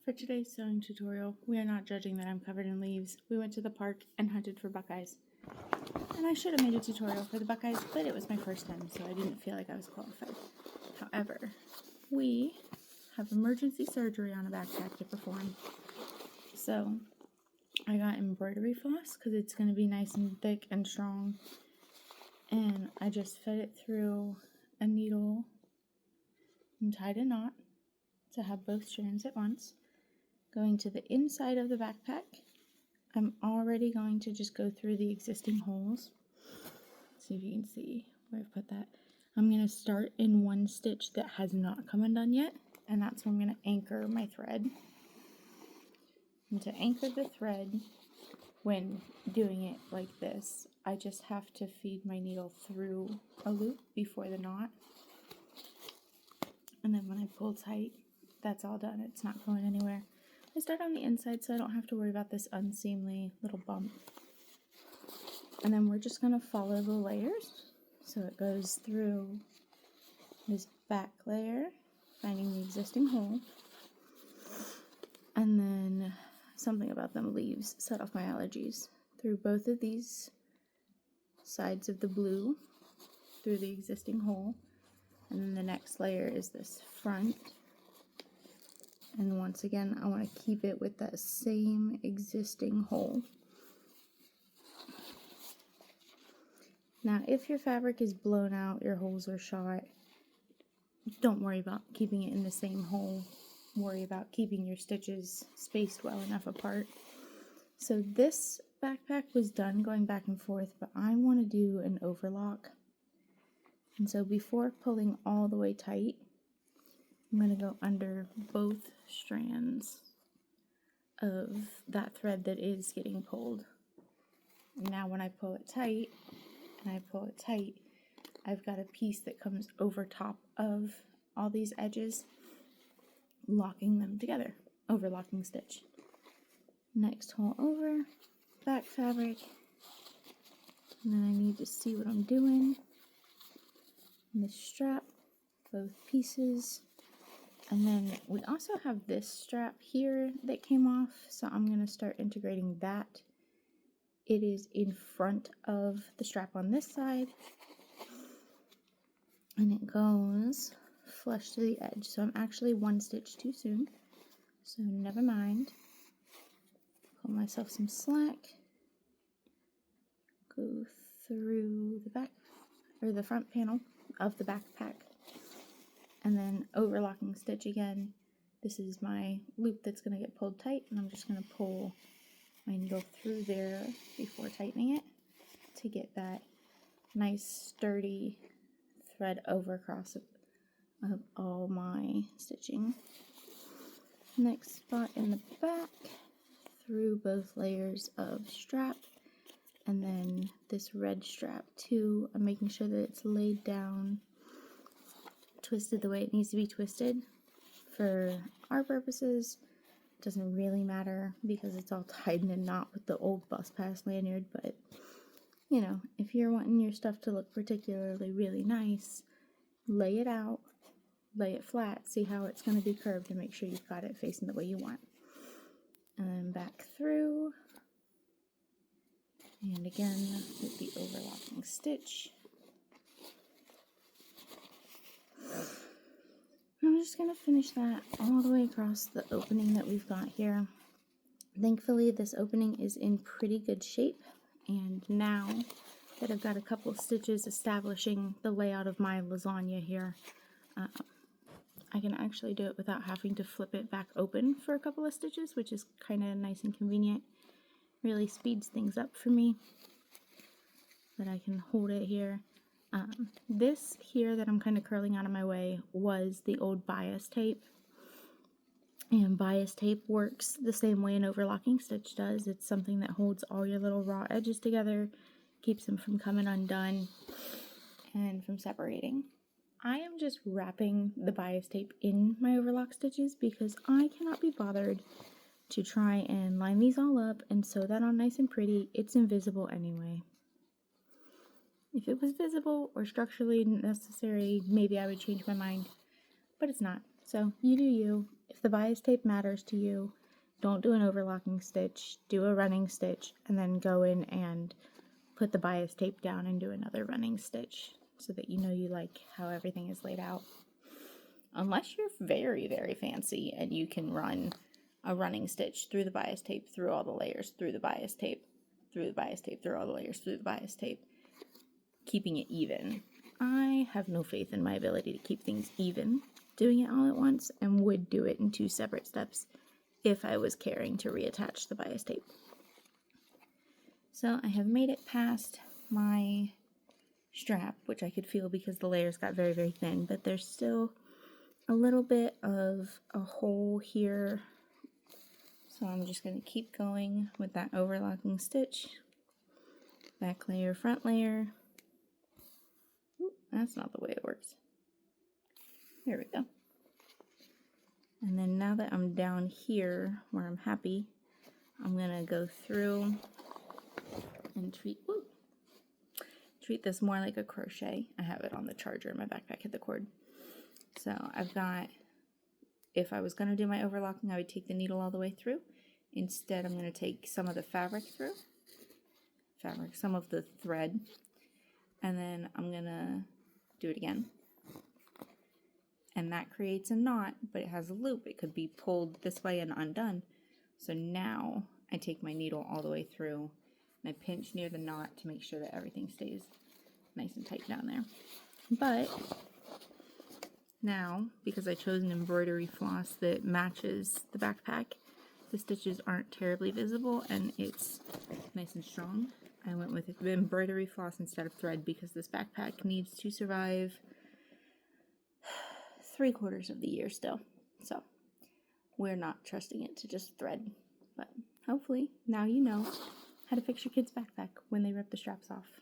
For today's sewing tutorial, we are not judging that I'm covered in leaves. We went to the park and hunted for buckeyes. And I should have made a tutorial for the buckeyes, but it was my first time, so I didn't feel like I was qualified. However, we have emergency surgery on a backpack to perform. So I got embroidery floss because it's going to be nice and thick and strong. And I just fed it through a needle and tied a knot to have both strands at once. Going to the inside of the backpack, I'm already going to just go through the existing holes. See if you can see where I've put that. I'm going to start in one stitch that has not come undone yet, and that's where I'm going to anchor my thread. And to anchor the thread, when doing it like this, I just have to feed my needle through a loop before the knot. And then when I pull tight, that's all done. It's not going anywhere. I start on the inside so I don't have to worry about this unseemly little bump. And then we're just going to follow the layers. So it goes through this back layer, finding the existing hole. And then something about them leaves set off my allergies. Through both of these sides of the blue, through the existing hole. And then the next layer is this front. And once again, I want to keep it with that same existing hole. Now, if your fabric is blown out, your holes are shot, don't worry about keeping it in the same hole. Worry about keeping your stitches spaced well enough apart. So this backpack was done going back and forth, but I want to do an overlock. And so before pulling all the way tight, I'm going to go under both strands of that thread that is getting pulled. Now when I pull it tight, I've got a piece that comes over top of all these edges, locking them together, overlocking stitch. Next hole over, back fabric, and then I need to see what I'm doing. And this strap, both pieces. And then we also have this strap here that came off, so I'm going to start integrating that. It is in front of the strap on this side, and it goes flush to the edge. So I'm actually one stitch too soon, so never mind. Pull myself some slack, go through the back, or the front panel of the backpack. And then overlocking stitch again. This is my loop that's going to get pulled tight, and I'm just going to pull my needle through there before tightening it to get that nice sturdy thread over across of all my stitching. Next spot in the back, through both layers of strap, and then this red strap too. I'm making sure that it's laid down, twisted the way it needs to be twisted. For our purposes, it doesn't really matter because it's all tied in a knot with the old bus pass lanyard, but you know, if you're wanting your stuff to look particularly really nice, lay it out, lay it flat, see how it's going to be curved, and make sure you've got it facing the way you want. And then back through, and again with the overlapping stitch. I'm just going to finish that all the way across the opening that we've got here. Thankfully, this opening is in pretty good shape, and now that I've got a couple of stitches establishing the layout of my lasagna here, I can actually do it without having to flip it back open for a couple of stitches, which is kind of nice and convenient. Really speeds things up for me, that I can hold it here. This here that I'm kind of curling out of my way was the old bias tape, and bias tape works the same way an overlocking stitch does. It's something that holds all your little raw edges together, keeps them from coming undone and from separating. I am just wrapping the bias tape in my overlock stitches because I cannot be bothered to try and line these all up and sew that on nice and pretty. It's invisible anyway. If it was visible or structurally necessary, maybe I would change my mind, but it's not. So you do you. If the bias tape matters to you, don't do an overlocking stitch, do a running stitch, and then go in and put the bias tape down and do another running stitch so that you know you like how everything is laid out. Unless you're very, very fancy and you can run a running stitch through the bias tape, through all the layers, through the bias tape, through the bias tape, through all the layers, through the bias tape, keeping it even. I have no faith in my ability to keep things even doing it all at once, and would do it in 2 separate steps if I was caring to reattach the bias tape. So I have made it past my strap, which I could feel because the layers got very, very thin, but there's still a little bit of a hole here. So I'm just going to keep going with that overlocking stitch. Back layer, front layer. Ooh, that's not the way it works. There we go. And then now that I'm down here where I'm happy, I'm going to go through and treat this more like a crochet. I have it on the charger in my backpack at the cord. So I've got, if I was going to do my overlocking, I would take the needle all the way through. Instead, I'm going to take some of the fabric through. Some of the thread. And then I'm going to do it again. And that creates a knot, but it has a loop. It could be pulled this way and undone. So now I take my needle all the way through and I pinch near the knot to make sure that everything stays nice and tight down there. But now, because I chose an embroidery floss that matches the backpack, the stitches aren't terribly visible and it's nice and strong. I went with the embroidery floss instead of thread because this backpack needs to survive 3/4 of the year still. So we're not trusting it to just thread. But hopefully now you know how to fix your kid's backpack when they rip the straps off.